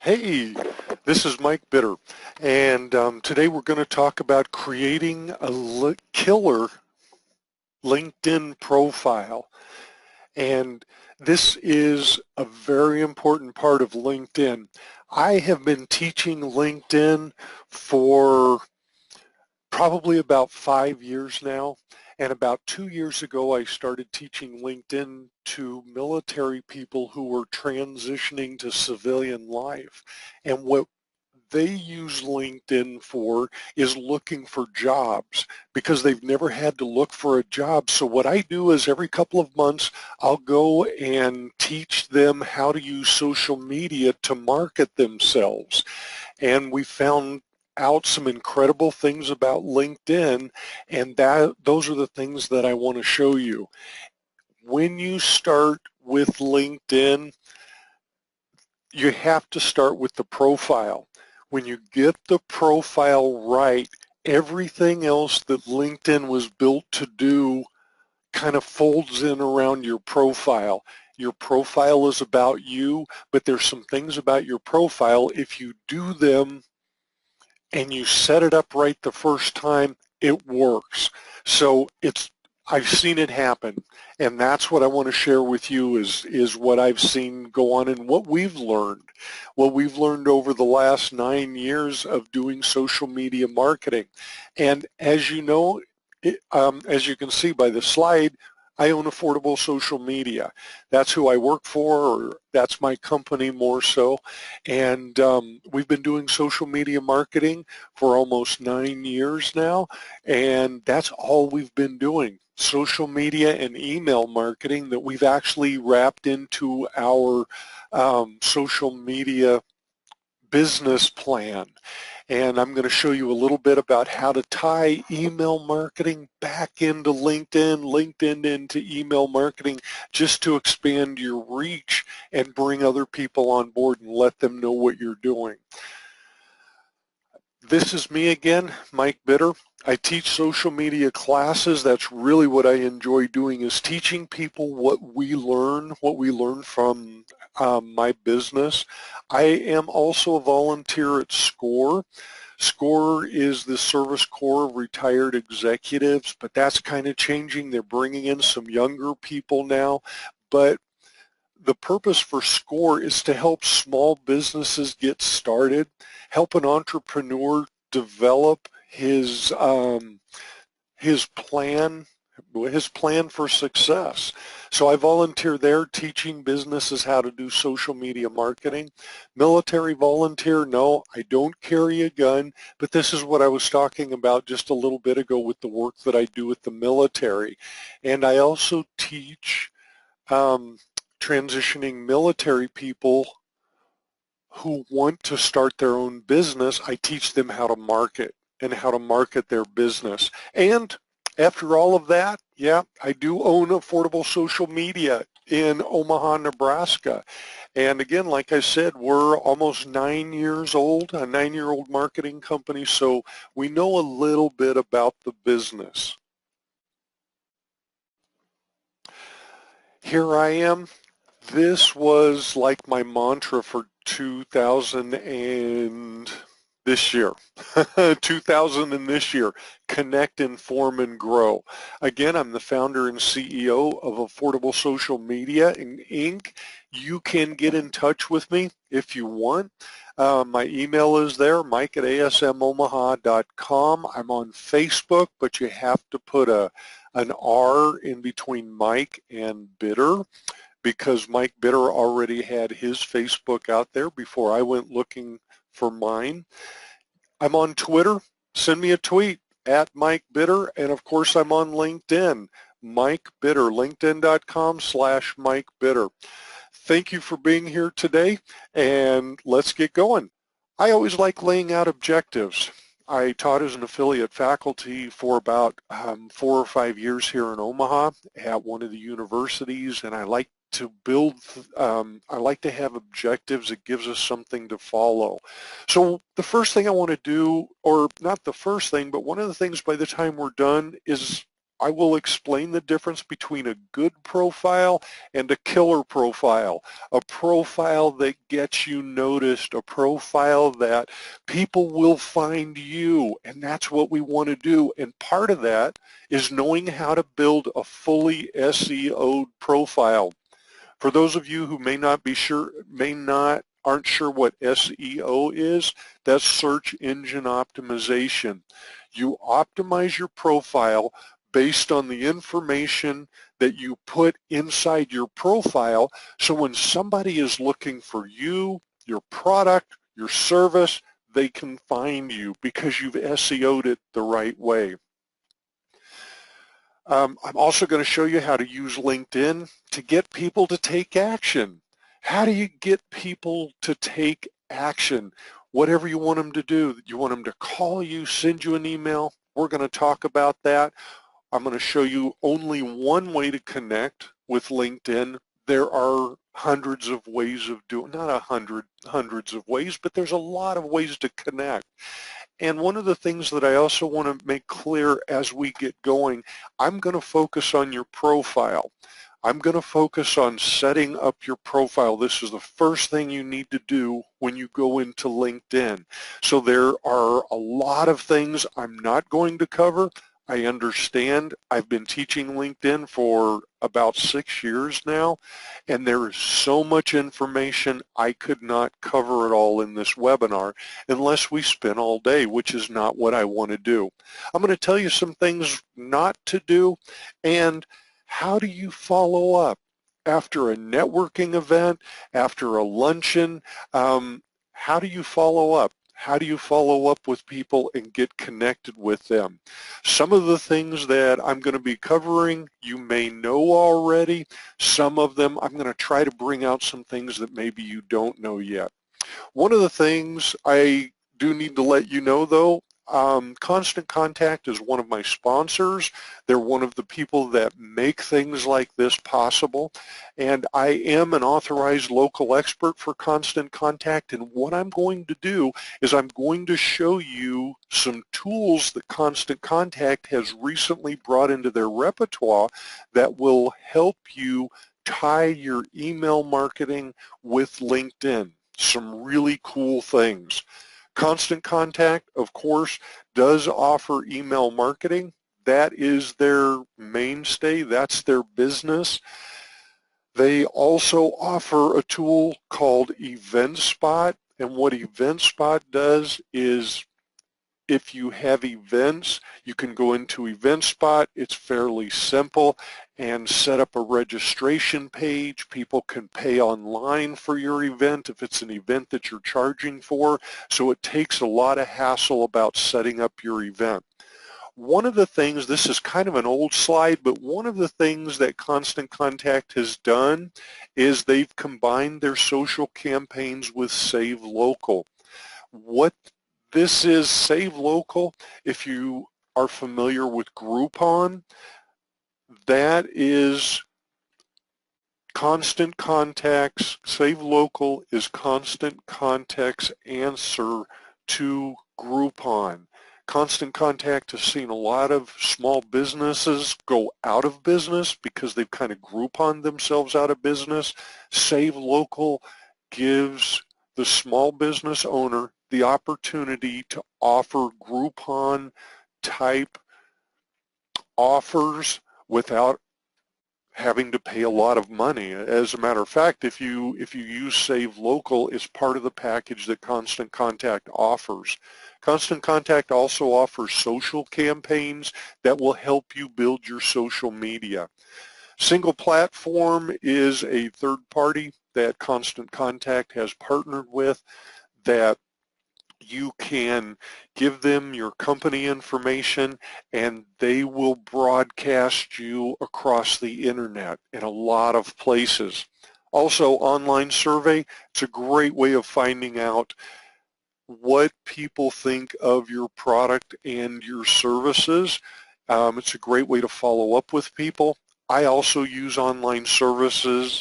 Hey, this is Mike Bitter, and today we're going to talk about creating a killer LinkedIn profile. And this is a very important part of LinkedIn. I have been teaching LinkedIn for probably about 5 years now. And about 2 years ago, I started teaching LinkedIn to military people who were transitioning to civilian life. And what they use LinkedIn for is looking for jobs because they've never had to look for a job. So what I do is every couple of months, I'll go and teach them how to use social media to market themselves. And we found out some incredible things about LinkedIn, and those are the things that I want to show you. When you start with LinkedIn, you have to start with the profile. When you get the profile right, everything else that LinkedIn was built to do kind of folds in around your profile. Your profile is about you, but there's some things about your profile. If you do them and you set it up right the first time, it works. So I've seen it happen, and that's what I want to share with you is what I've seen go on and what we've learned. What we've learned over the last 9 years of doing social media marketing. And as you know, as you can see by the slide, I own Affordable Social Media. That's who I work for, or that's my company more so. And we've been doing social media marketing for almost 9 years now, and that's all we've been doing. Social media and email marketing that we've actually wrapped into our social media business plan. And I'm going to show you a little bit about how to tie email marketing back into LinkedIn, LinkedIn into email marketing, just to expand your reach and bring other people on board and let them know what you're doing. This is me again, Mike Bitter. I teach social media classes. That's really what I enjoy doing, is teaching people what we learn from my business. I am also a volunteer at SCORE. SCORE is the Service Corps of Retired Executives, but that's kind of changing. They're bringing in some younger people now, but the purpose for SCORE is to help small businesses get started, help an entrepreneur develop his plan for success. So I volunteer there teaching businesses how to do social media marketing. Military volunteer, no, I don't carry a gun, but this is what I was talking about just a little bit ago with the work that I do with the military. And I also teach transitioning military people who want to start their own business. I teach them how to market and how to market their business. And after all of that, yeah, I do own Affordable Social Media in Omaha, Nebraska. And again, like I said, we're almost 9 years old, a 9-year-old marketing company, so we know a little bit about the business. Here I am. This was like my mantra for 2000 and this year, 2000 and this year, connect, inform, and grow. Again, I'm the founder and CEO of Affordable Social Media Inc. You can get in touch with me if you want. My email is there, mike@asmomaha.com. I'm on Facebook, but you have to put an R in between Mike and Bitter, because Mike Bitter already had his Facebook out there before I went looking for mine. I'm on Twitter. Send me a tweet at Mike Bitter, and of course I'm on LinkedIn, Mike Bitter, linkedin.com/Mike Bitter. Thank you for being here today, and let's get going. I always like laying out objectives. I taught as an affiliate faculty for about 4 or 5 years here in Omaha at one of the universities, and I like to build, I like to have objectives. It gives us something to follow. So the first thing I want to do, or not the first thing, but one of the things by the time we're done is I will explain the difference between a good profile and a killer profile, a profile that gets you noticed, a profile that people will find you, and that's what we want to do. And part of that is knowing how to build a fully SEO'd profile. For those of you who aren't sure what SEO is, that's search engine optimization. You optimize your profile based on the information that you put inside your profile, so when somebody is looking for you, your product, your service, they can find you because you've SEO'd it the right way. I'm also going to show you how to use LinkedIn to get people to take action. How do you get people to take action? Whatever you want them to do. You want them to call you, send you an email. We're going to talk about that. I'm going to show you only one way to connect with LinkedIn. There are hundreds of ways of doing, not hundreds of ways, but there's a lot of ways to connect. And one of the things that I also want to make clear as we get going, I'm going to focus on your profile. I'm going to focus on setting up your profile. This is the first thing you need to do when you go into LinkedIn. So there are a lot of things I'm not going to cover. I understand. I've been teaching LinkedIn for about 6 years now, and there is so much information I could not cover it all in this webinar unless we spend all day, which is not what I want to do. I'm going to tell you some things not to do, and how do you follow up after a networking event, after a luncheon. How do you follow up? How do you follow up with people and get connected with them? Some of the things that I'm going to be covering you may know already. Some of them I'm going to try to bring out some things that maybe you don't know yet. One of the things I do need to let you know, though, Constant Contact is one of my sponsors. They're one of the people that make things like this possible. And I am an authorized local expert for Constant Contact. And what I'm going to do is I'm going to show you some tools that Constant Contact has recently brought into their repertoire that will help you tie your email marketing with LinkedIn. Some really cool things. Constant Contact, of course, does offer email marketing. That is their mainstay. That's their business. They also offer a tool called EventSpot, and what EventSpot does is if you have events, you can go into EventSpot. It's fairly simple and set up a registration page. People can pay online for your event if it's an event that you're charging for. So it takes a lot of hassle about setting up your event. One of the things, this is kind of an old slide, but one of the things that Constant Contact has done is they've combined their social campaigns with Save Local. What this is Save Local, if you are familiar with Groupon, that is Constant Contact's, Save Local is Constant Contact's answer to Groupon. Constant Contact has seen a lot of small businesses go out of business because they've kind of Groupon themselves out of business. Save Local gives the small business owner the opportunity to offer Groupon type offers without having to pay a lot of money. As a matter of fact, if you use Save Local, it's part of the package that Constant Contact offers. Constant Contact also offers social campaigns that will help you build your social media. Single Platform is a third party that Constant Contact has partnered with that you can give them your company information and they will broadcast you across the internet in a lot of places. Also, online survey, it's a great way of finding out what people think of your product and your services. It's a great way to follow up with people. I also use online survey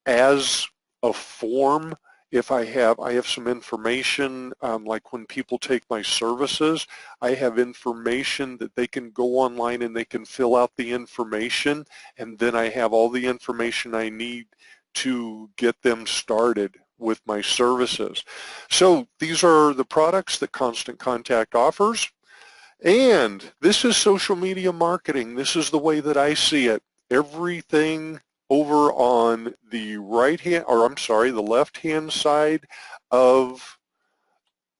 as a form If I have some information, like when people take my services, I have information that they can go online and they can fill out the information, and then I have all the information I need to get them started with my services. So these are the products that Constant Contact offers. And this is social media marketing. This is the way that I see it. Everything over on the right hand, or I'm sorry, the left hand side of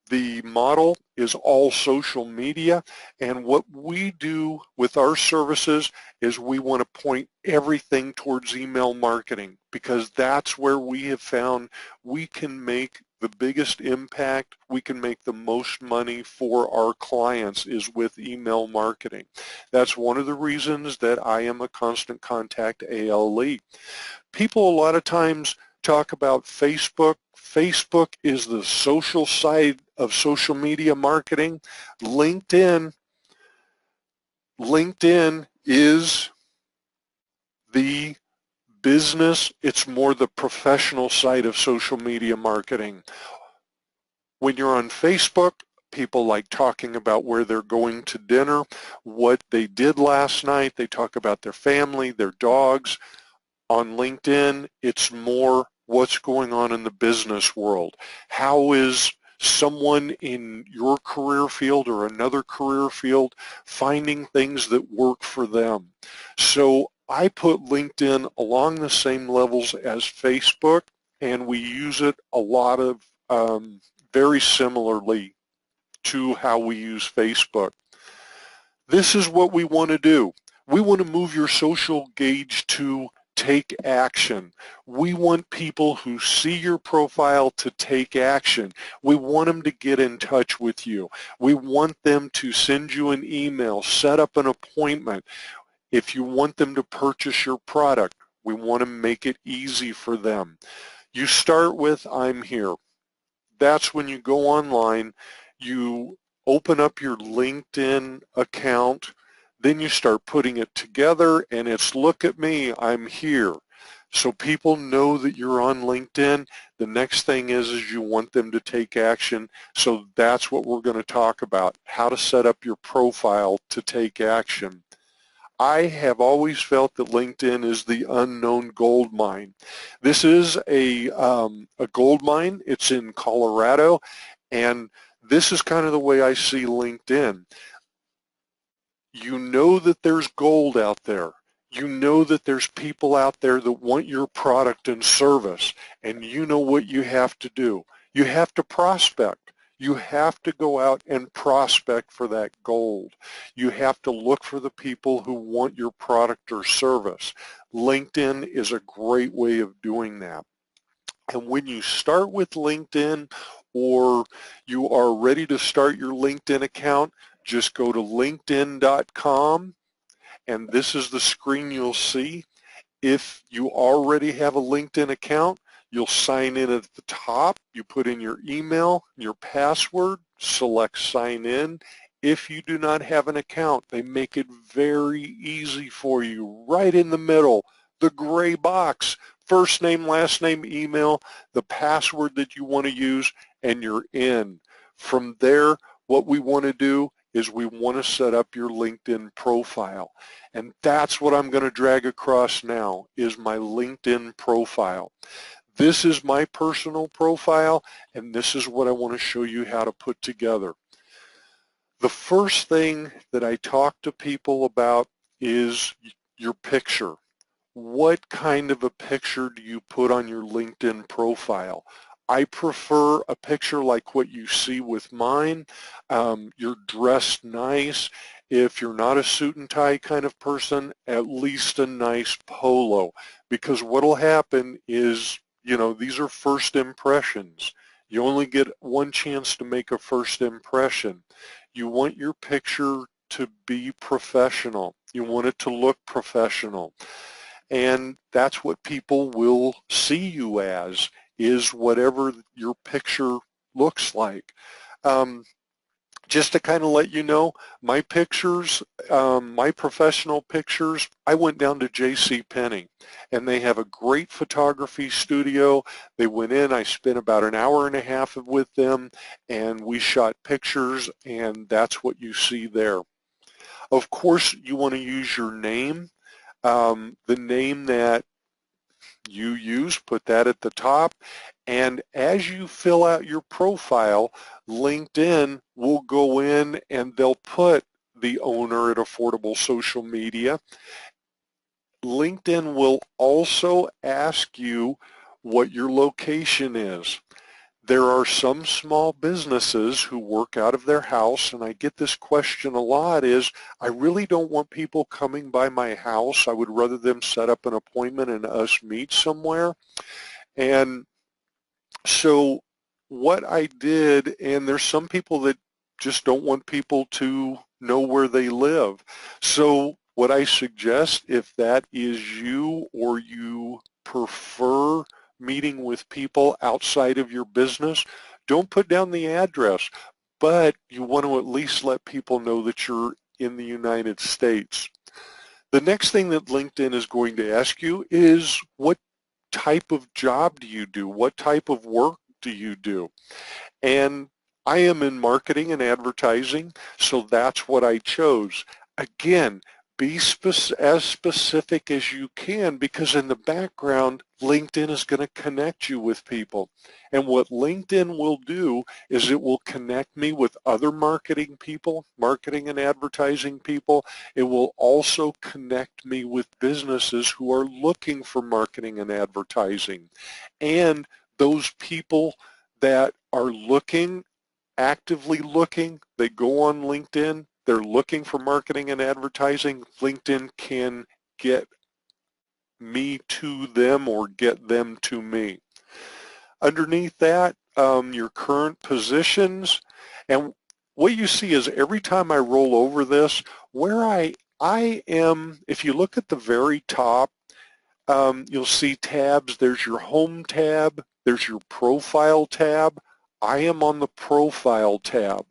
the model is all social media, and what we do with our services is we want to point everything towards email marketing, because that's where we have found we can make the biggest impact, we can make the most money for our clients is with email marketing. That's one of the reasons that I am a Constant Contact ALE. People a lot of times talk about Facebook. Facebook is the social side of social media marketing. LinkedIn is the business. It's more the professional side of social media marketing. When you're on Facebook, people like talking about where they're going to dinner, what they did last night. They talk about their family, their dogs. On LinkedIn, it's more what's going on in the business world. How is someone in your career field or another career field finding things that work for them? So I put LinkedIn along the same levels as Facebook, and we use it a lot of very similarly to how we use Facebook. This is what we want to do. We want to move your social gauge to take action. We want people who see your profile to take action. We want them to get in touch with you. We want them to send you an email, set up an appointment. If you want them to purchase your product, we want to make it easy for them. You start with, I'm here. That's when you go online, you open up your LinkedIn account, then you start putting it together, and it's look at me, I'm here. So people know that you're on LinkedIn. The next thing is you want them to take action. So that's what we're going to talk about, how to set up your profile to take action. I have always felt that LinkedIn is the unknown gold mine. This is a gold mine. It's in Colorado, and this is kind of the way I see LinkedIn. You know that there's gold out there. You know that there's people out there that want your product and service, and you know what you have to do. You have to prospect. You have to go out and prospect for that gold. You have to look for the people who want your product or service. LinkedIn is a great way of doing that. And when you start with LinkedIn, or you are ready to start your LinkedIn account, just go to linkedin.com, and this is the screen you'll see. If you already have a LinkedIn account, you'll sign in at the top. You put in your email, your password, select sign in. If you do not have an account, they make it very easy for you. Right in the middle, the gray box, first name, last name, email, the password that you want to use, and you're in. From there, what we want to do is we want to set up your LinkedIn profile. And that's what I'm going to drag across now, is my LinkedIn profile. This is my personal profile, and this is what I want to show you how to put together. The first thing that I talk to people about is your picture. What kind of a picture do you put on your LinkedIn profile? I prefer a picture like what you see with mine. You're dressed nice. If you're not a suit and tie kind of person, at least a nice polo. Because what will happen is, you know, these are first impressions. You only get one chance to make a first impression. You want your picture to be professional. You want it to look professional. And that's what people will see you as, is whatever your picture looks like. Just to kind of let you know, my pictures, my professional pictures, I went down to J.C. Penney, and they have a great photography studio. They went in, I spent about an hour and a half with them, and we shot pictures, and that's what you see there. Of course, you want to use your name, the name that you use, put that at the top, and as you fill out your profile, LinkedIn will go in and they'll put the owner at Affordable Social Media. LinkedIn will also ask you what your location is. There are some small businesses who work out of their house, and I get this question a lot, is I really don't want people coming by my house. I would rather them set up an appointment and us meet somewhere. And so what I did, and there's some people that just don't want people to know where they live. So what I suggest, if that is you or you prefer meeting with people outside of your business, don't put down the address, but you want to at least let people know that you're in the United States. The next thing that LinkedIn is going to ask you is, what type of job do you do? What type of work do you do? And I am in marketing and advertising, so that's what I chose. Again, be as specific as you can, because in the background, LinkedIn is going to connect you with people. And what LinkedIn will do is it will connect me with other marketing people, marketing and advertising people. It will also connect me with businesses who are looking for marketing and advertising. And those people that are looking, actively looking, they go on LinkedIn, they're looking for marketing and advertising, LinkedIn can get me to them or get them to me. Underneath that, your current positions, and what you see is every time I roll over this, where I am, if you look at the very top, you'll see tabs. There's your home tab, there's your profile tab. I am on the profile tab.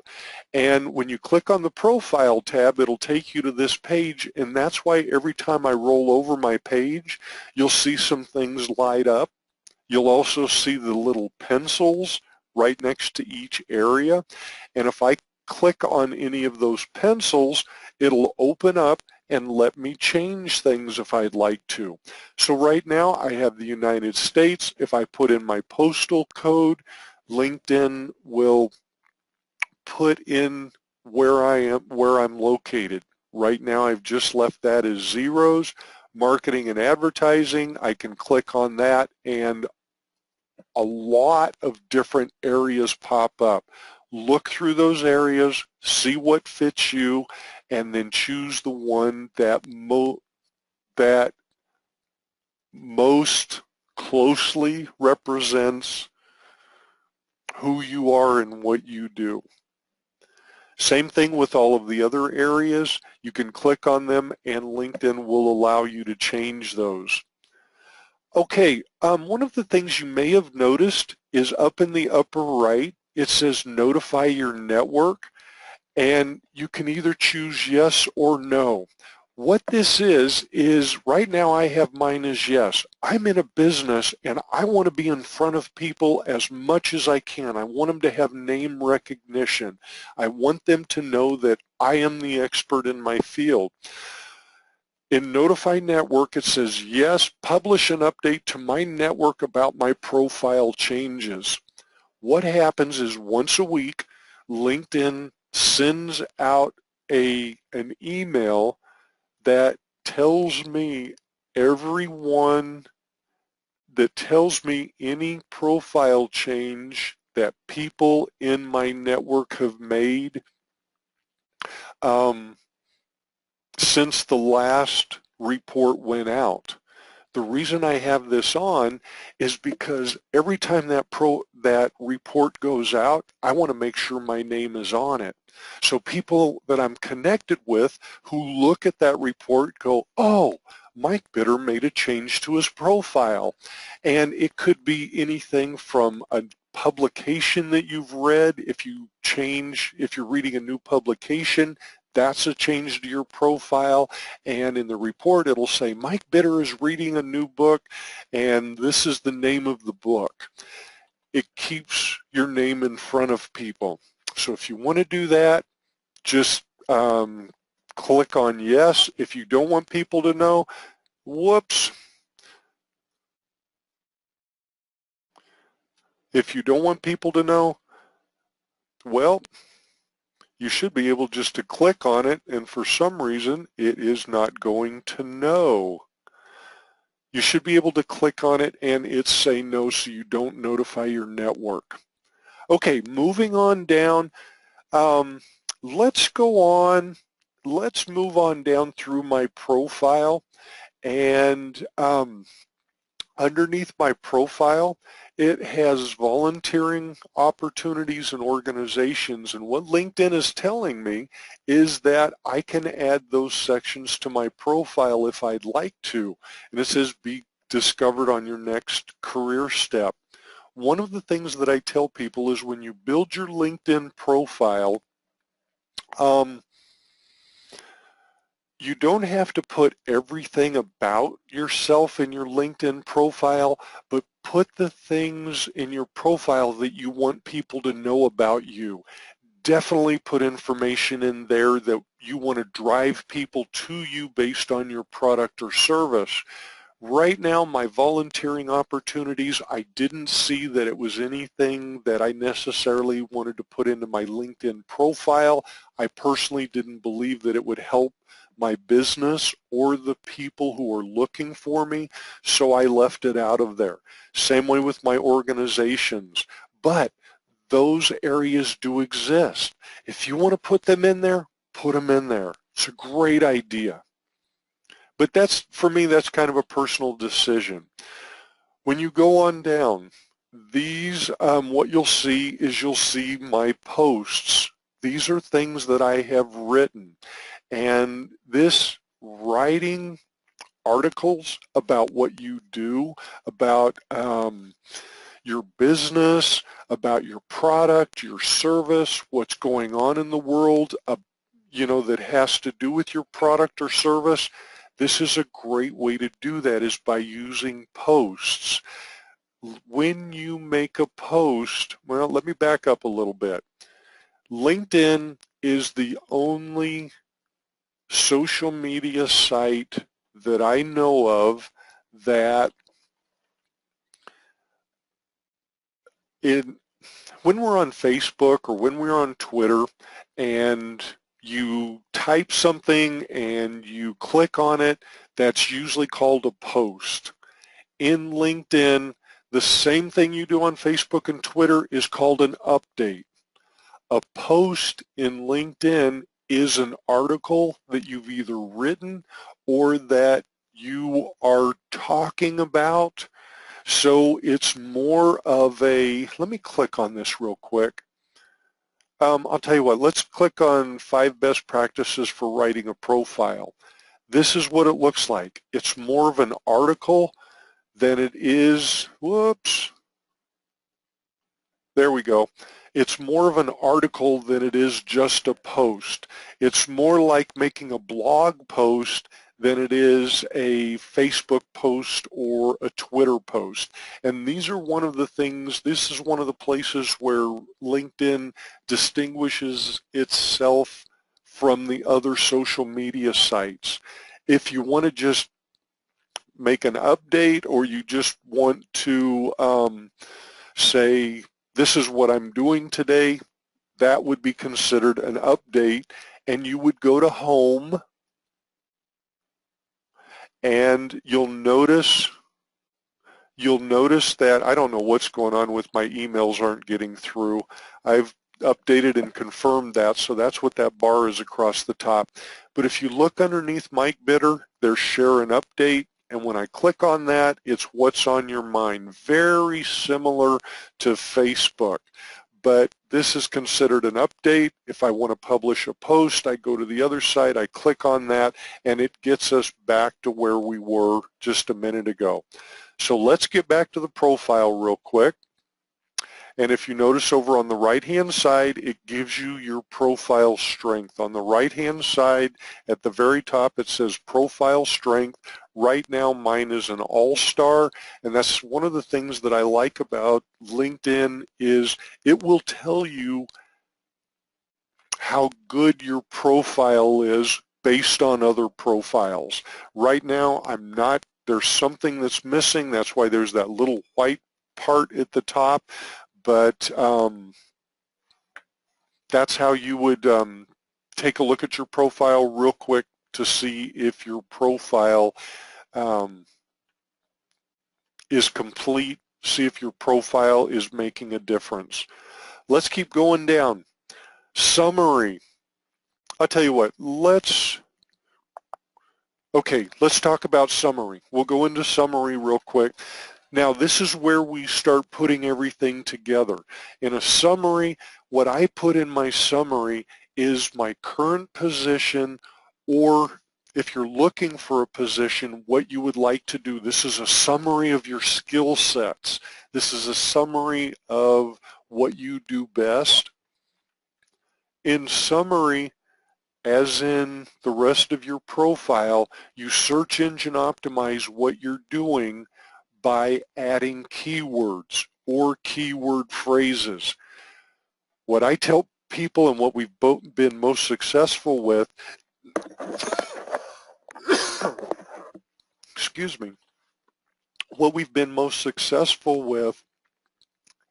And when you click on the profile tab, it'll take you to this page, and that's why every time I roll over my page, you'll see some things light up. You'll also see the little pencils right next to each area. And if I click on any of those pencils, it'll open up and let me change things if I'd like to. So right now I have the United States. If I put in my postal code, LinkedIn will put in where I am, where I'm located. Right now I've just left that as zeros. Marketing and advertising, I can click on that and a lot of different areas pop up. Look through those areas, see what fits you, and then choose the one that most closely represents who you are and what you do. Same thing with all of the other areas. You can click on them and LinkedIn will allow you to change those. Okay, one of the things you may have noticed is up in the upper right, it says notify your network, and you can either choose yes or no. What this is right now I have mine as yes. I'm in a business and I want to be in front of people as much as I can. I want them to have name recognition. I want them to know that I am the expert in my field. In Notify Network, it says, yes, publish an update to my network about my profile changes. What happens is once a week, LinkedIn sends out an email that tells me any profile change that people in my network have made since the last report went out. The reason I have this on is because every time that report goes out, I want to make sure my name is on it. So people that I'm connected with who look at that report go, oh, Mike Bitter made a change to his profile. And it could be anything from a publication that you've read. If you're reading a new publication, that's a change to your profile. And in the report, it'll say, Mike Bitter is reading a new book, and this is the name of the book. It keeps your name in front of people. So if you want to do that, just click on yes. If you don't want people to know, whoops. If you don't want people to know, well, you should be able just to click on it, and for some reason, it is not going to know. You should be able to click on it and it say no so you don't notify your network. Okay, moving on down. Let's go on. Let's move on down through my profile, and underneath my profile, it has volunteering opportunities and organizations, and what LinkedIn is telling me is that I can add those sections to my profile if I'd like to, and it says be discovered on your next career step. One of the things that I tell people is when you build your LinkedIn profile, you don't have to put everything about yourself in your LinkedIn profile, but put the things in your profile that you want people to know about you. Definitely put information in there that you want to drive people to you based on your product or service. Right now, my volunteering opportunities, I didn't see that it was anything that I necessarily wanted to put into my LinkedIn profile. I personally didn't believe that it would help my business or the people who are looking for me, so I left it out of there. Same way with my organizations, but those areas do exist. If you want to put them in there, put them in there. It's a great idea. But that's, for me, that's kind of a personal decision. When you go on down, these, what you'll see is you'll see my posts. These are things that I have written. And this writing articles about what you do, about your business, about your product, your service, what's going on in the world, that has to do with your product or service, this is a great way to do that, is by using posts. When you make a post, well, let me back up a little bit. LinkedIn is the only social media site that I know of that when we're on Facebook or when we're on Twitter and you type something and you click on it, that's usually called a post. In LinkedIn, the same thing you do on Facebook and Twitter is called an update. A post in LinkedIn is an article that you've either written or that you are talking about. So it's more of a, let me click on this real quick. I'll tell you what, let's click on 5 best practices for writing a profile. This is what it looks like. It's more of an article than it is, whoops, there we go. It's more of an article than it is just a post. It's more like making a blog post than it is a Facebook post or a Twitter post. And these are one of the things, this is one of the places where LinkedIn distinguishes itself from the other social media sites. If you want to just make an update or you just want to say, this is what I'm doing today, that would be considered an update, and you would go to home and you'll notice that, I don't know what's going on with my emails aren't getting through. I've updated and confirmed that, so that's what that bar is across the top. But if you look underneath Mike Bitter, there's share and update, and when I click on that, it's what's on your mind. Very similar to Facebook. but this is considered an update. If I want to publish a post, I go to the other side, I click on that, and it gets us back to where we were just a minute ago. So let's get back to the profile real quick. And if you notice over on the right-hand side, it gives you your profile strength. On the right-hand side, at the very top, it says profile strength. Right now, mine is an all-star, and that's one of the things that I like about LinkedIn is it will tell you how good your profile is based on other profiles. Right now, there's something that's missing. That's why there's that little white part at the top. But that's how you would take a look at your profile real quick to see if your profile is complete, see if your profile is making a difference. Let's keep going down. Summary. I'll tell you what, let's talk about summary. We'll go into summary real quick. Now, this is where we start putting everything together. In a summary, what I put in my summary is my current position, or if you're looking for a position, what you would like to do. This is a summary of your skill sets. This is a summary of what you do best. In summary, as in the rest of your profile, you search engine optimize what you're doing by adding keywords or keyword phrases. What I tell people and what we've both been most successful with, excuse me, what we've been most successful with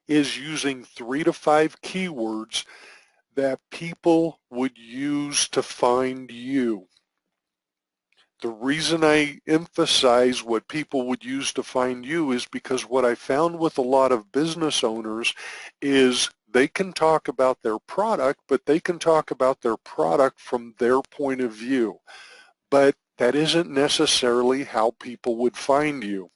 is using 3 to 5 keywords that people would use to find you. The reason I emphasize what people would use to find you is because what I found with a lot of business owners is they can talk about their product, but they can talk about their product from their point of view. But that isn't necessarily how people would find you.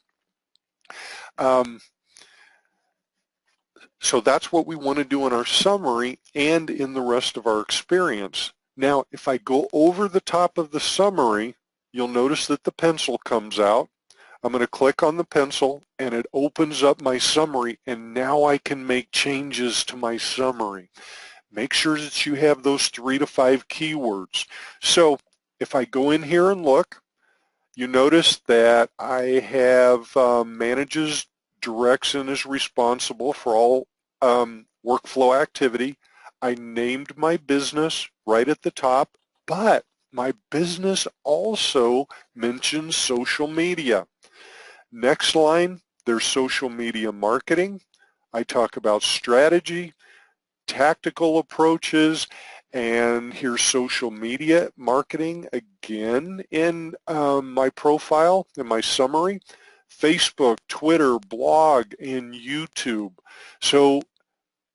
So that's what we want to do in our summary and in the rest of our experience. Now, if I go over the top of the summary, you'll notice that the pencil comes out. I'm going to click on the pencil and it opens up my summary, and now I can make changes to my summary. Make sure that you have those 3 to 5 keywords. So if I go in here and look, you notice that I have manages, directs, and is responsible for all workflow activity. I named my business right at the top, but my business also mentions social media. Next line, there's social media marketing. I talk about strategy, tactical approaches, and here's social media marketing again in my profile, in my summary. Facebook, Twitter, blog, and YouTube. So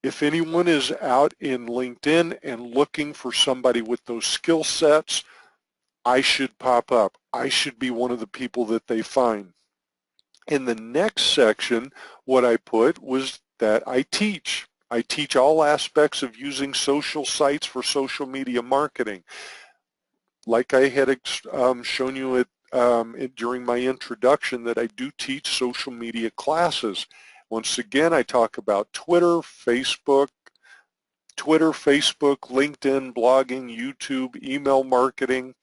if anyone is out in LinkedIn and looking for somebody with those skill sets, I should pop up. I should be one of the people that they find. In the next section, what I put was that I teach. I teach all aspects of using social sites for social media marketing. Like I had shown you during my introduction, that I do teach social media classes. Once again, I talk about Twitter, Facebook, LinkedIn, blogging, YouTube, email marketing.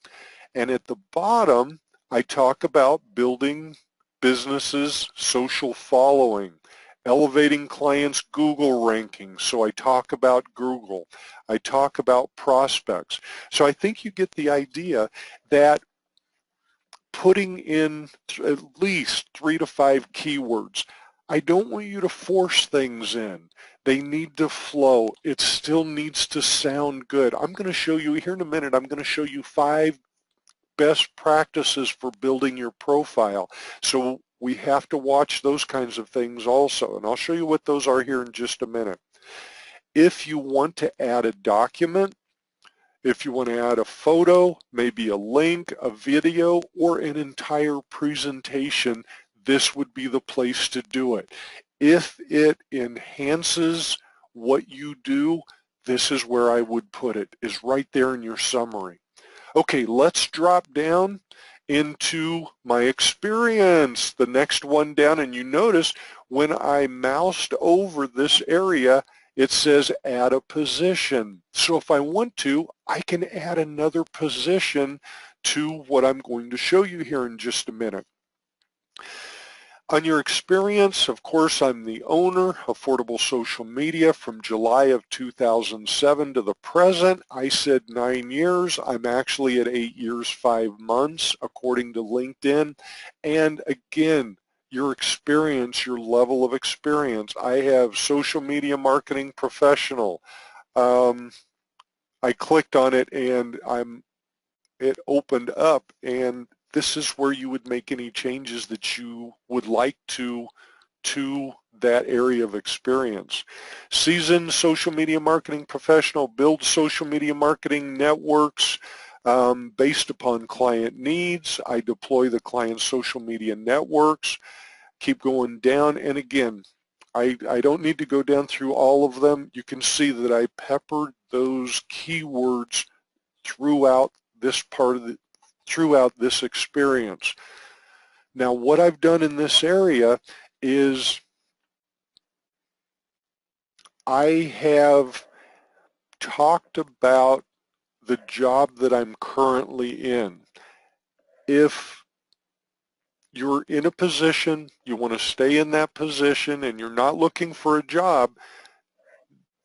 And at the bottom, I talk about building businesses' social following, elevating clients' Google rankings. So I talk about Google. I talk about prospects. So I think you get the idea that putting in at least 3 to 5 keywords. I don't want you to force things in. They need to flow. It still needs to sound good. I'm going to show you here in a minute, I'm going to show you 5 best practices for building your profile. So we have to watch those kinds of things also, and I'll show you what those are here in just a minute. If you want to add a document, if you want to add a photo, maybe a link, a video, or an entire presentation, this would be the place to do it. If it enhances what you do, this is where I would put it, is right there in your summary. Okay, let's drop down into my experience, the next one down, and you notice when I moused over this area, it says add a position. So if I want to, I can add another position to what I'm going to show you here in just a minute. On your experience, of course, I'm the owner, Affordable Social Media, from July of 2007 to the present. I said 9 years. I'm actually at 8 years, 5 months, according to LinkedIn. And again, your experience, your level of experience. I have social media marketing professional. I clicked on it and it opened up, and this is where you would make any changes that you would like to that area of experience. Seasoned social media marketing professional, builds social media marketing networks based upon client needs. I deploy the client's social media networks. Keep going down, and again, I don't need to go down through all of them. You can see that I peppered those keywords throughout this part of throughout this experience. Now, what I've done in this area is I have talked about the job that I'm currently in. If you're in a position, you want to stay in that position, and you're not looking for a job,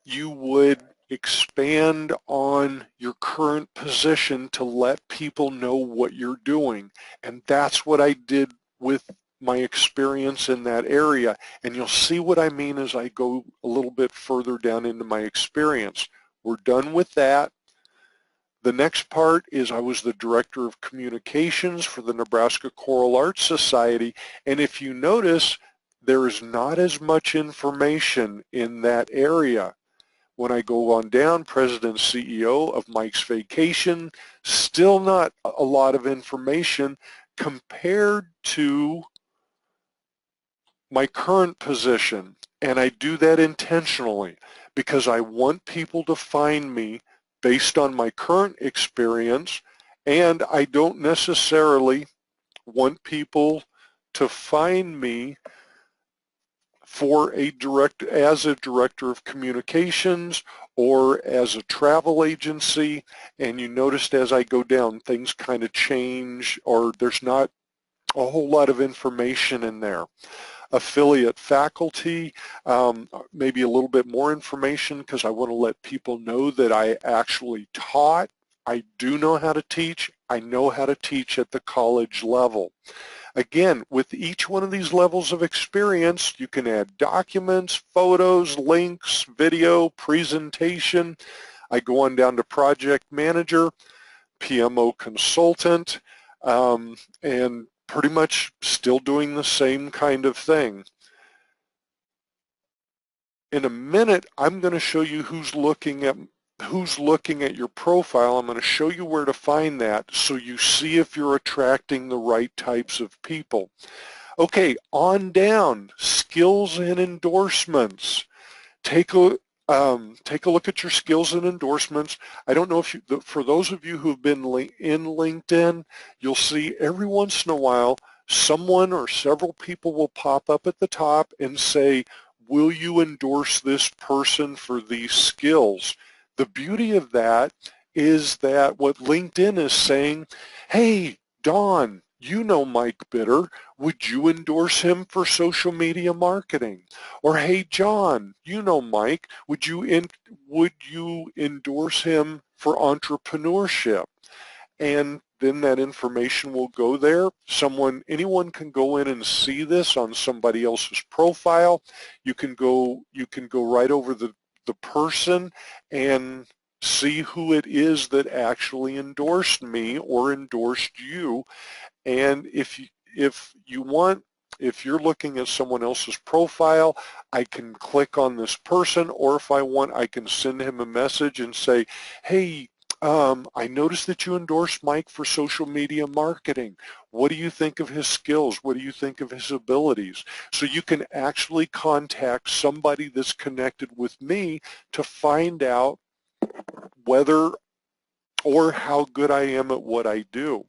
you would expand on your current position to let people know what you're doing. And that's what I did with my experience in that area. And you'll see what I mean as I go a little bit further down into my experience. We're done with that. The next part is I was the Director of Communications for the Nebraska Choral Arts Society. And if you notice, there is not as much information in that area. When I go on down, President CEO of Mike's Vacation, still not a lot of information compared to my current position. And I do that intentionally because I want people to find me based on my current experience, and I don't necessarily want people to find me for as a director of communications or as a travel agency. And you noticed as I go down, things kind of change, or there's not a whole lot of information in there. Affiliate faculty, maybe a little bit more information because I want to let people know that I actually taught. I do know how to teach. I know how to teach at the college level. Again, with each one of these levels of experience, you can add documents, photos, links, video, presentation. I go on down to project manager, PMO consultant, and pretty much still doing the same kind of thing. In a minute, I'm going to show you who's looking at your profile. I'm going to show you where to find that so you see if you're attracting the right types of people. Okay, on down, skills and endorsements. Take a look at your skills and endorsements. I don't know if you, for those of you who've been in LinkedIn, you'll see every once in a while someone or several people will pop up at the top and say, will you endorse this person for these skills? The beauty of that is that what LinkedIn is saying, hey, Dawn, you know Mike Bitter, would you endorse him for social media marketing? Or hey, John, you know Mike, would you endorse him for entrepreneurship? And then that information will go there. Anyone can go in and see this on somebody else's profile. You can go right over the person and see who it is that actually endorsed me or endorsed you. And if you're looking at someone else's profile, I can click on this person, or if I want, I can send him a message and say, hey, I noticed that you endorsed Mike for social media marketing. What do you think of his skills? What do you think of his abilities? So you can actually contact somebody that's connected with me to find out whether or how good I am at what I do.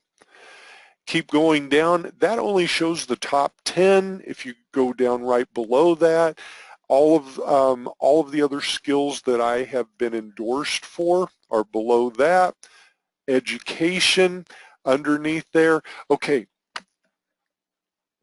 Keep going down. That only shows the top 10. If you go down right below that, all of the other skills that I have been endorsed for are below that. Education underneath there. Okay,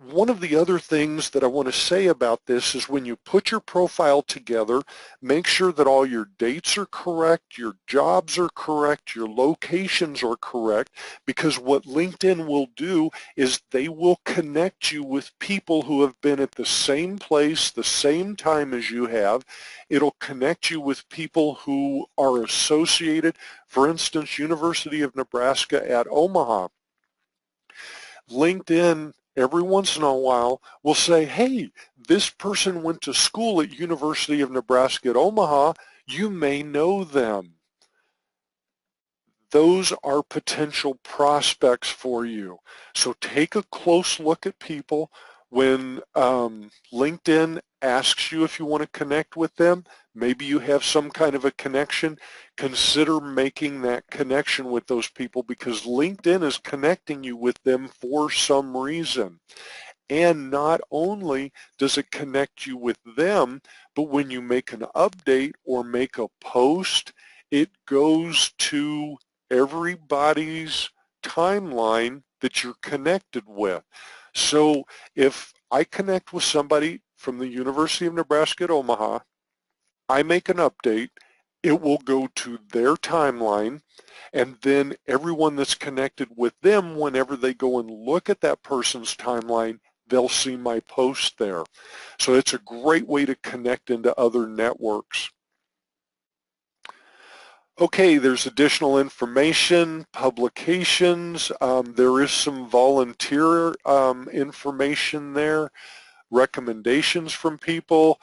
one of the other things that I want to say about this is when you put your profile together, make sure that all your dates are correct, your jobs are correct, your locations are correct, because what LinkedIn will do is they will connect you with people who have been at the same place, the same time as you have. It'll connect you with people who are associated, for instance, University of Nebraska at Omaha. LinkedIn every once in a while will say, hey, this person went to school at University of Nebraska at Omaha. You may know them. Those are potential prospects for you. So take a close look at people. When LinkedIn asks you if you want to connect with them, maybe you have some kind of a connection, consider making that connection with those people because LinkedIn is connecting you with them for some reason. And not only does it connect you with them, but when you make an update or make a post, it goes to everybody's timeline that you're connected with. So if I connect with somebody from the University of Nebraska at Omaha, I make an update, it will go to their timeline, and then everyone that's connected with them, whenever they go and look at that person's timeline, they'll see my post there. So it's a great way to connect into other networks. Okay, there's additional information, publications. There is some volunteer information there, recommendations from people.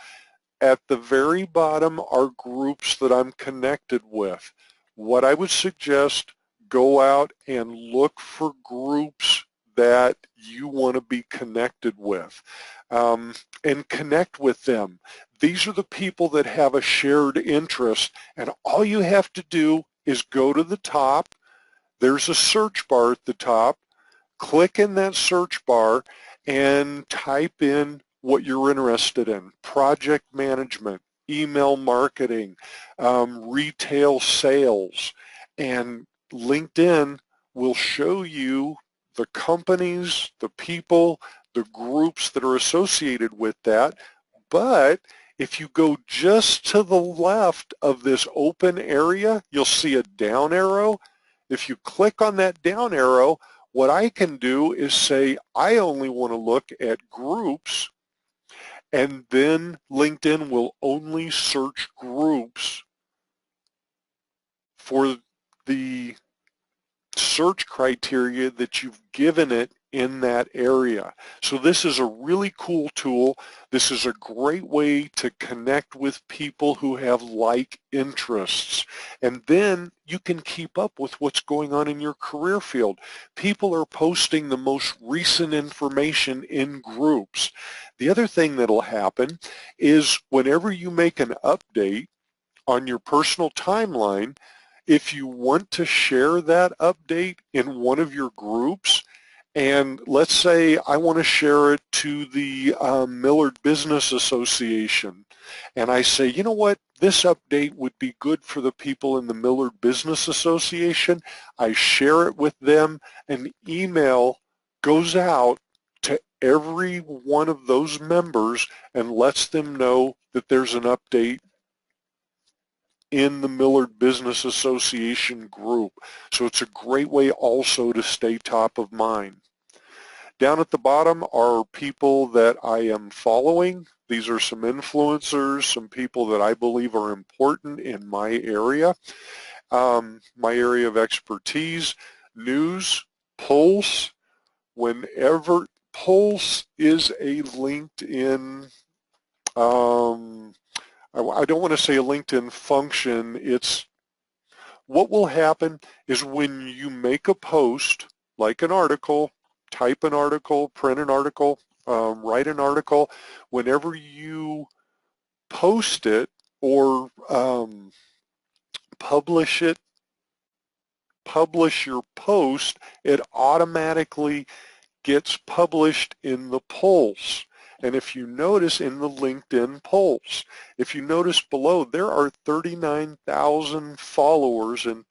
At the very bottom are groups that I'm connected with. What I would suggest, go out and look for groups that you want to be connected with and connect with them. These are the people that have a shared interest, and all you have to do is go to the top. There's a search bar at the top. Click in that search bar and type in what you're interested in: project management, email marketing, retail sales, and LinkedIn will show you the companies, the people, the groups that are associated with that. But if you go just to the left of this open area, you'll see a down arrow. If you click on that down arrow, what I can do is say I only want to look at groups, and then LinkedIn will only search groups for the search criteria that you've given it in that area. So this is a really cool tool. This is a great way to connect with people who have like interests. And then you can keep up with what's going on in your career field. People are posting the most recent information in groups. The other thing that'll happen is whenever you make an update on your personal timeline, if you want to share that update in one of your groups, and let's say I want to share it to the Millard Business Association, and I say, you know what, this update would be good for the people in the Millard Business Association. I share it with them. An email goes out to every one of those members and lets them know that there's an update in the Millard Business Association group. So it's a great way also to stay top of mind. Down at the bottom are people that I am following. These are some influencers, some people that I believe are important in my area of expertise. News, Pulse. Whenever Pulse is a LinkedIn, I don't want to say a LinkedIn function, it's what will happen is when you make a post, like an article, type an article, print an article, write an article, whenever you post it or publish it, publish your post, it automatically gets published in the polls. And if you notice in the LinkedIn polls, if you notice below, there are 39,000 followers in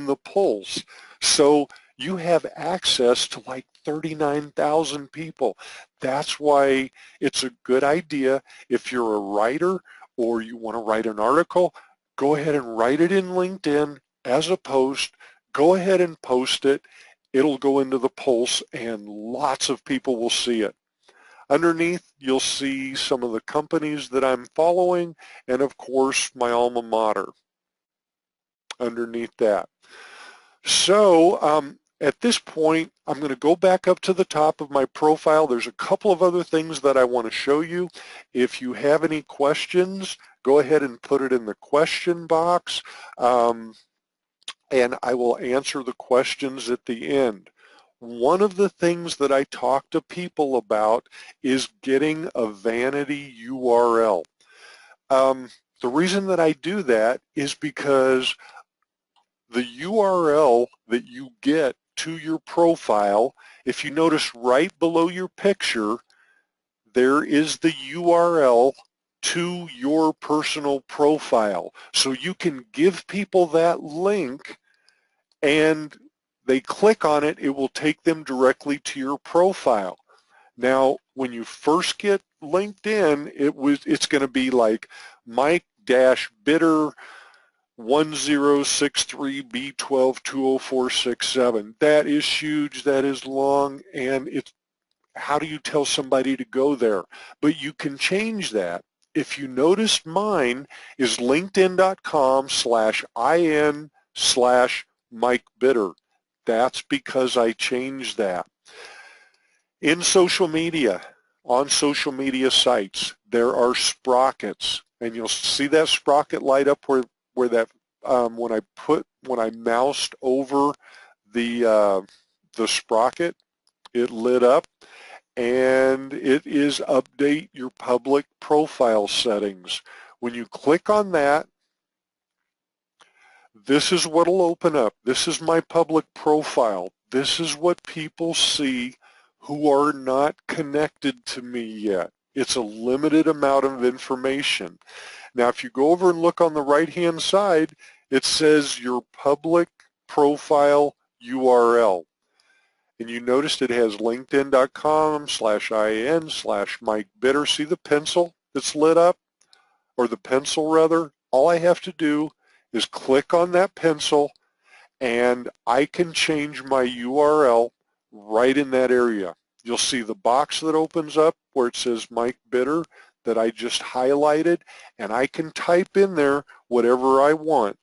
the polls. So you have access to like 39,000 people. That's why it's a good idea if you're a writer or you want to write an article, go ahead and write it in LinkedIn as a post, go ahead and post it. It'll go into the polls and lots of people will see it. Underneath, you'll see some of the companies that I'm following and of course my alma mater underneath that. So at this point, I'm going to go back up to the top of my profile. There's a couple of other things that I want to show you. If you have any questions, go ahead and put it in the question box. And I will answer the questions at the end. One of the things that I talk to people about is getting a vanity URL. The reason that I do that is because the URL that you get to your profile, if you notice right below your picture, there is the URL to your personal profile. So you can give people that link and they click on it, it will take them directly to your profile. Now, when you first get LinkedIn, it's going to be like Mike-Bitter 1063B1220467. That is huge, that is long, and it's how do you tell somebody to go there? But you can change that. If you notice, mine is linkedin.com/in/Mike-Bitter. That's because I changed that. In social media, on social media sites, there are sprockets, and you'll see that sprocket light up where that when I moused over the sprocket, it lit up, and it is update your public profile settings. When you click on that, this is what will open up. This is my public profile. This is what people see who are not connected to me yet. It's a limited amount of information. Now, if you go over and look on the right-hand side, it says your public profile URL. And you noticed it has linkedin.com/in/Mike-Bitter. See the pencil that's lit up, or the pencil rather? All I have to do is click on that pencil and I can change my URL right in that area. You'll see the box that opens up where it says Mike-Bitter that I just highlighted, and I can type in there whatever I want.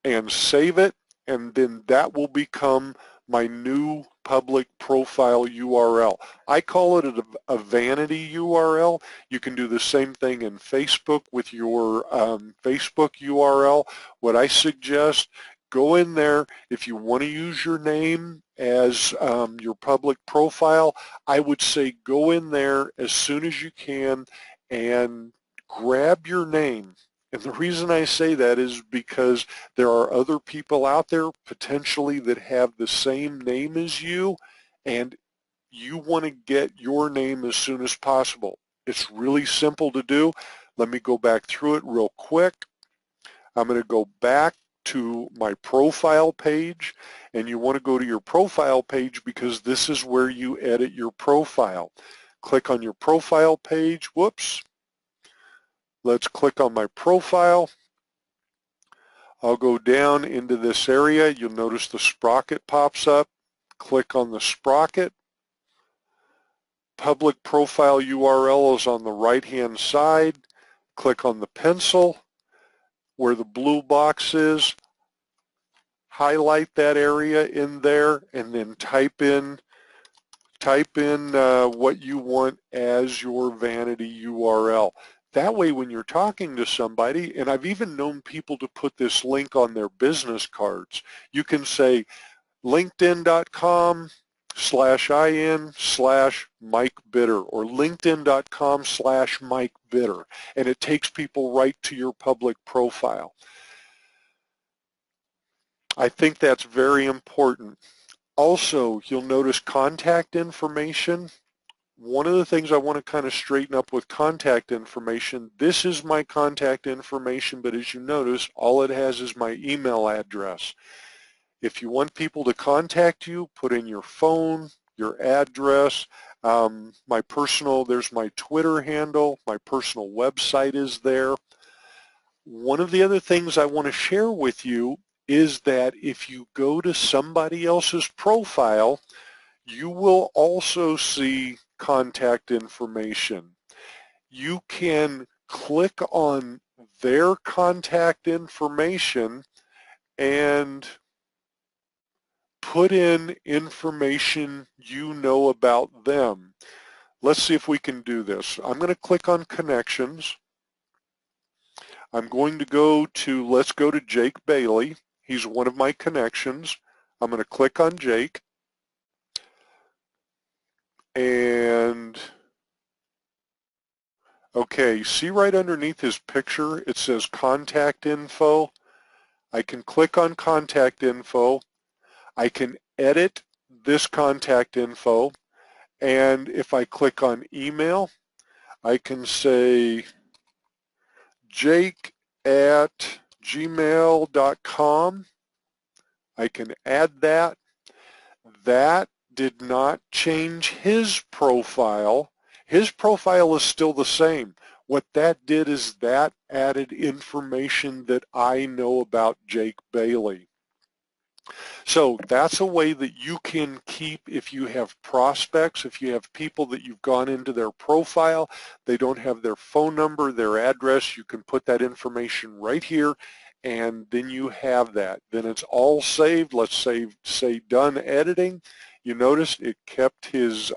And save it, and then that will become my new public profile URL. I call it a vanity URL. You can do the same thing in Facebook with your Facebook URL. What I suggest, go in there. If you want to use your name as your public profile, I would say go in there as soon as you can and grab your name. And the reason I say that is because there are other people out there potentially that have the same name as you, and you want to get your name as soon as possible. It's really simple to do. Let me go back through it real quick. I'm going to go back to my profile page, and you want to go to your profile page because this is where you edit your profile. Click on your profile page. Whoops. Let's click on my profile. I'll go down into this area. You'll notice the sprocket pops up. Click on the sprocket. Public profile URL is on the right-hand side. Click on the pencil where the blue box is. Highlight that area in there and then type in type in what you want as your vanity URL. That way when you're talking to somebody, and I've even known people to put this link on their business cards, you can say linkedin.com/in/Mike Bitter or linkedin.com/Mike Bitter, and it takes people right to your public profile. I think that's very important. Also, you'll notice contact information. One of the things I want to kind of straighten up with contact information, this is my contact information, but as you notice, all it has is my email address. If you want people to contact you, put in your phone, your address, there's my Twitter handle, my personal website is there. One of the other things I want to share with you is that if you go to somebody else's profile, you will also see contact information. You can click on their contact information and put in information you know about them. Let's see if we can do this. I'm going to click on connections. I'm going to let's go to Jake Bailey. He's one of my connections. I'm going to click on Jake. And okay, see right underneath his picture, it says contact info. I can click on contact info. I can edit this contact info. And if I click on email, I can say jake@gmail.com. I can add that. That did not change his profile. His profile is still the same. What that did is that added information that I know about Jake Bailey. So that's a way that you can keep, if you have prospects, if you have people that you've gone into their profile, they don't have their phone number, their address, you can put that information right here, and then you have that. Then it's all saved. Let's say done editing. You notice it kept his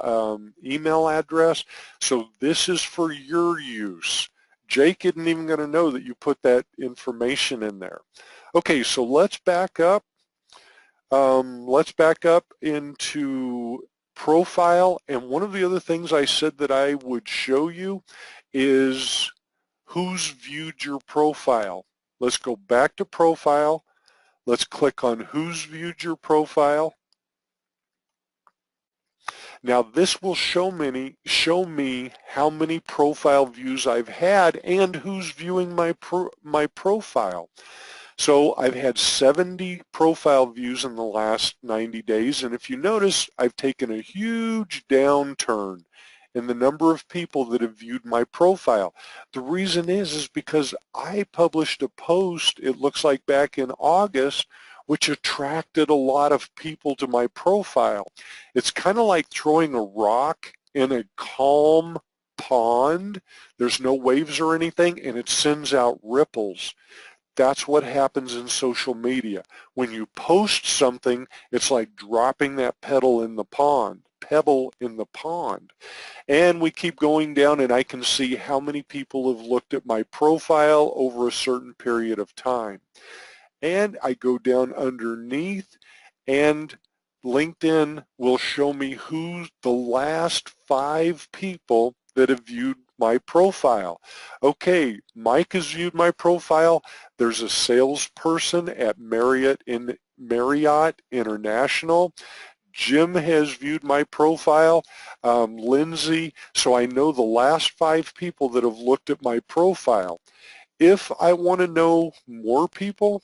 email address. So this is for your use. Jake isn't even going to know that you put that information in there. Okay, so let's back up. Let's back up into profile, and one of the other things I said that I would show you is who's viewed your profile. Let's go back to profile. Let's click on who's viewed your profile. Now this will show me how many profile views I've had and who's viewing my profile. So I've had 70 profile views in the last 90 days, and if you notice, I've taken a huge downturn in the number of people that have viewed my profile. The reason is because I published a post, it looks like back in August, which attracted a lot of people to my profile. It's kind of like throwing a rock in a calm pond. There's no waves or anything, and it sends out ripples. That's what happens in social media. When you post something, it's like dropping that pebble in the pond. And we keep going down, and I can see how many people have looked at my profile over a certain period of time. And I go down underneath, and LinkedIn will show me who's the last 5 people that have viewed my profile. Okay, Mike has viewed my profile. There's a salesperson at Marriott International. Jim has viewed my profile, Lindsay. So I know the last 5 people that have looked at my profile. If I want to know more people,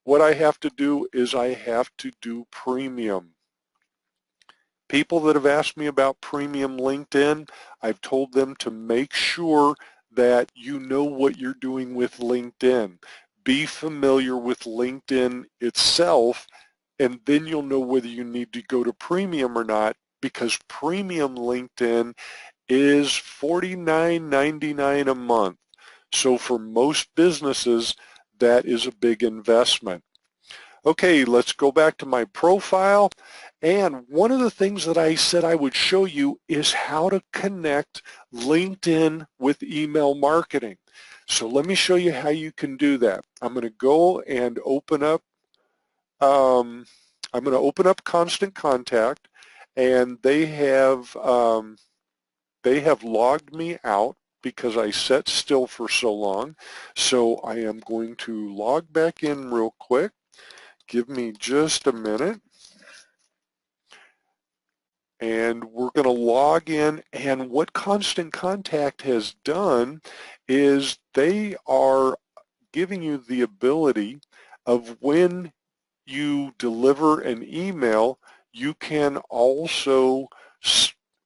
what I have to do is I have to do premium. People that have asked me about premium LinkedIn, I've told them to make sure that you know what you're doing with LinkedIn. Be familiar with LinkedIn itself, and then you'll know whether you need to go to premium or not, because premium LinkedIn is $49.99 a month. So for most businesses, that is a big investment. Okay, let's go back to my profile, And one of the things that I said I would show you is how to connect LinkedIn with email marketing. So let me show you how you can do that. I'm going to go and open up Constant Contact, and they have logged me out because I sat still for so long. So I am going to log back in real quick. Give me just a minute. And we're going to log in, and what Constant Contact has done is they are giving you the ability of when you deliver an email, you can also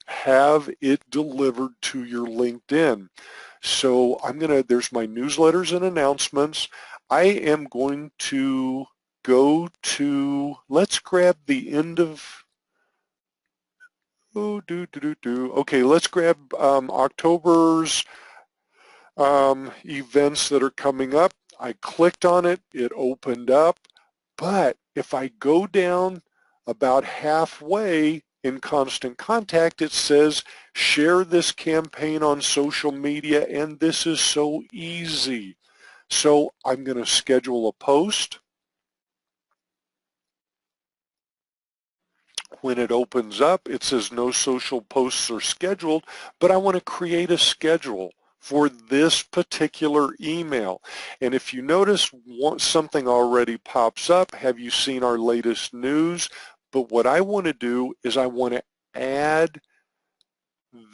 have it delivered to your LinkedIn. So there's my newsletters and announcements. I am going to go to, let's grab the end of, okay, let's grab October's events that are coming up. I clicked on it, it opened up, but if I go down about halfway in Constant Contact, it says share this campaign on social media, and this is so easy. So I'm going to schedule a post. When it opens up, it says no social posts are scheduled, but I want to create a schedule for this particular email. And if you notice, something already pops up. Have you seen our latest news? But what I want to do is I want to add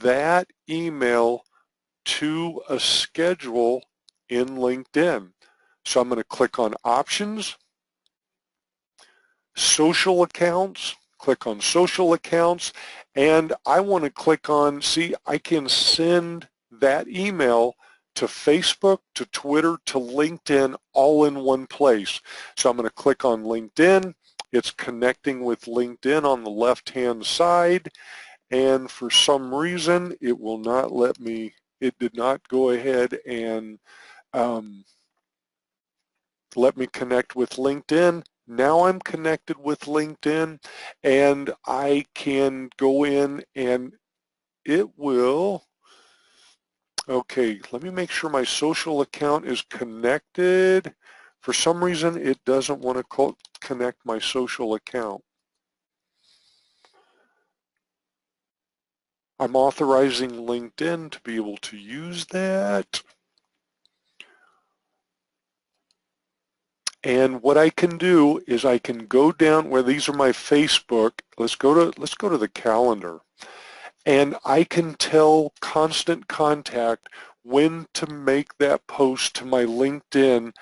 that email to a schedule in LinkedIn. So I'm going to click on Options, Social Accounts, click on Social Accounts, and I want to click on, see, I can send that email to Facebook, to Twitter, to LinkedIn, all in one place. So I'm going to click on LinkedIn. It's connecting with LinkedIn on the left-hand side, and for some reason, it will not let me, it did not go ahead and let me connect with LinkedIn. Now I'm connected with LinkedIn, and I can go in and it will, okay, let me make sure my social account is connected. For some reason, it doesn't want to connect my social account. I'm authorizing LinkedIn to be able to use that. And what I can do is I can go down where these are my Facebook. Let's go to the calendar. And I can tell Constant Contact when to make that post to my LinkedIn.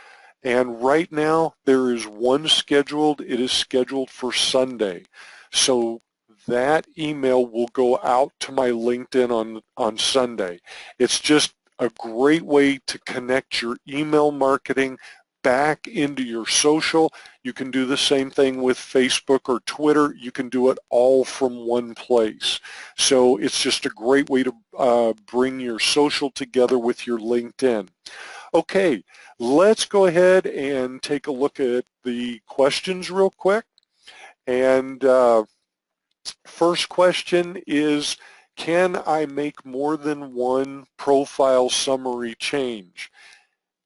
And right now there is one scheduled. It is scheduled for Sunday. So that email will go out to my LinkedIn on Sunday. It's just a great way to connect your email marketing back into your social. You can do the same thing with Facebook or Twitter. You can do it all from one place. So it's just a great way to bring your social together with your LinkedIn. Okay, let's go ahead and take a look at the questions real quick. And first question is, can I make more than one profile summary change?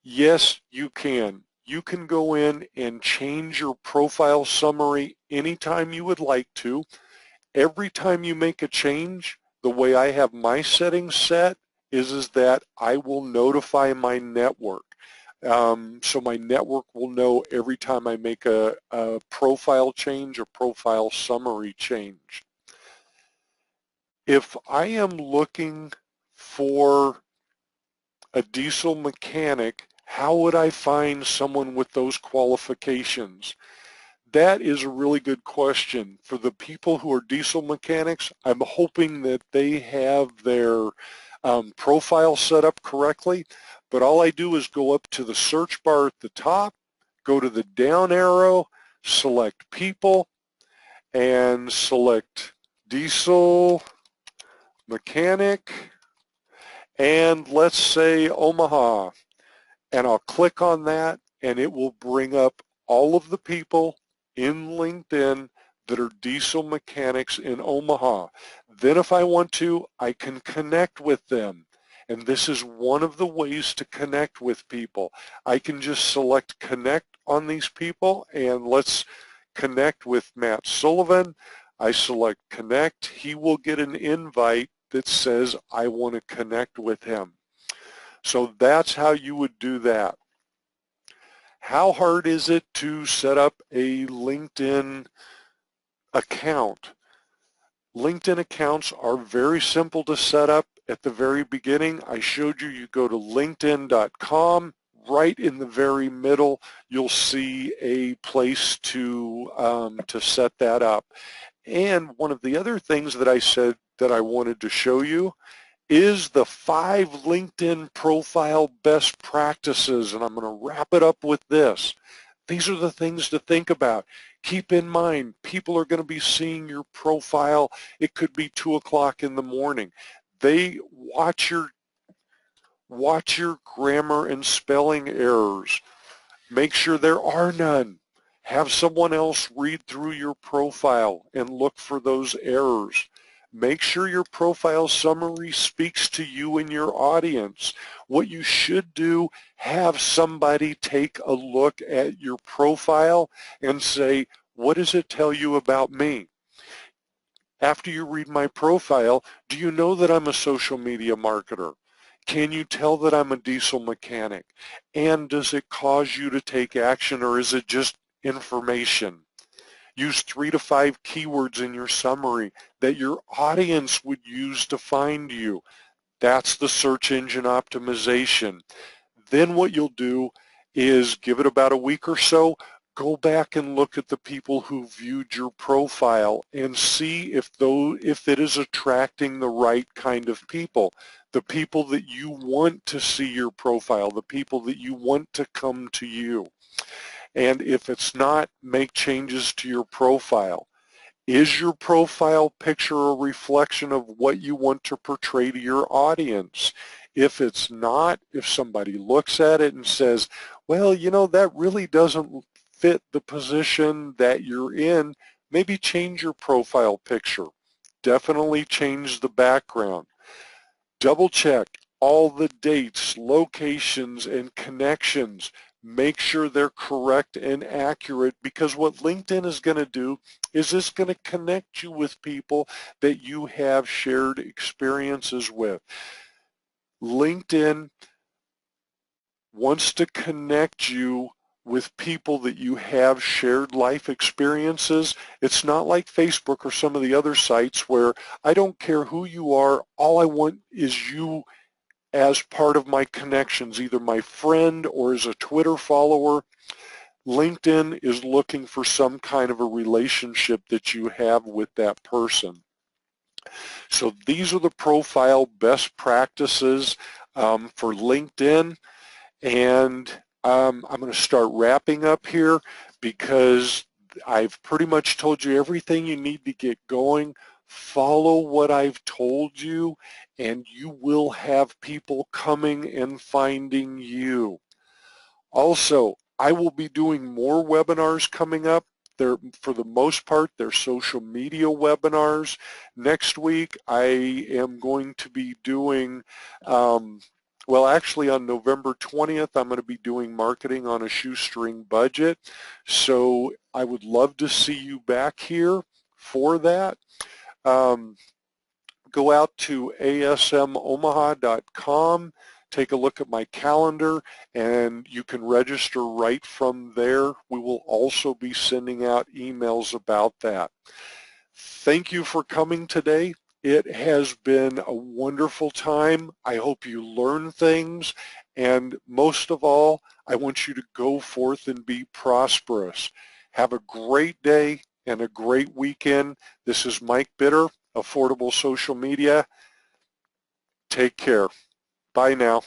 Yes, you can. You can go in and change your profile summary anytime you would like to. Every time you make a change, the way I have my settings set is that I will notify my network. So my network will know every time I make a profile change, a profile summary change. If I am looking for a diesel mechanic, how would I find someone with those qualifications? That is a really good question. For the people who are diesel mechanics, I'm hoping that they have their profile set up correctly, but all I do is go up to the search bar at the top, go to the down arrow, select people, and select diesel mechanic, and let's say Omaha. And I'll click on that, and it will bring up all of the people in LinkedIn that are diesel mechanics in Omaha. Then if I want to, I can connect with them. And this is one of the ways to connect with people. I can just select connect on these people, and let's connect with Matt Sullivan. I select connect. He will get an invite that says I want to connect with him. So that's how you would do that. How hard is it to set up a LinkedIn account? LinkedIn accounts are very simple to set up. At the very beginning, I showed you, you go to linkedin.com. Right in the very middle, you'll see a place to set that up. And one of the other things that I said that I wanted to show you is the 5 LinkedIn profile best practices, and I'm going to wrap it up with this. These are the things to think about. Keep in mind, people are going to be seeing your profile. It could be 2 o'clock in the morning. They watch your grammar and spelling errors. Make sure there are none. Have someone else read through your profile and look for those errors. Make sure your profile summary speaks to you and your audience. What you should do, have somebody take a look at your profile and say, what does it tell you about me? After you read my profile, do you know that I'm a social media marketer? Can you tell that I'm a diesel mechanic? And does it cause you to take action, or is it just information? Use 3 to 5 keywords in your summary that your audience would use to find you. That's the search engine optimization. Then what you'll do is give it about a week or so, go back and look at the people who viewed your profile and see if it is attracting the right kind of people, the people that you want to see your profile, the people that you want to come to you. And if it's not, make changes to your profile. Is your profile picture a reflection of what you want to portray to your audience? If it's not, if somebody looks at it and says, well, you know, that really doesn't fit the position that you're in, maybe change your profile picture. Definitely change the background. Double check all the dates, locations, and connections. Make sure they're correct and accurate, because what LinkedIn is going to do is it's going to connect you with people that you have shared experiences with. LinkedIn wants to connect you with people that you have shared life experiences. It's not like Facebook or some of the other sites where I don't care who you are, all I want is you as part of my connections, either my friend or as a Twitter follower. LinkedIn is looking for some kind of a relationship that you have with that person. So these are the profile best practices for LinkedIn. And I'm going to start wrapping up here because I've pretty much told you everything you need to get going. Follow what I've told you, and you will have people coming and finding you. Also, I will be doing more webinars coming up. For the most part, they're social media webinars. Next week, I am going to be doing, well, actually on November 20th, I'm going to be doing marketing on a shoestring budget. So I would love to see you back here for that. Go out to asmomaha.com, take a look at my calendar, and you can register right from there. We will also be sending out emails about that. Thank you for coming today. It has been a wonderful time. I hope you learn things, and most of all, I want you to go forth and be prosperous. Have a great day and a great weekend. This is Mike Bitter, Affordable Social Media. Take care. Bye now.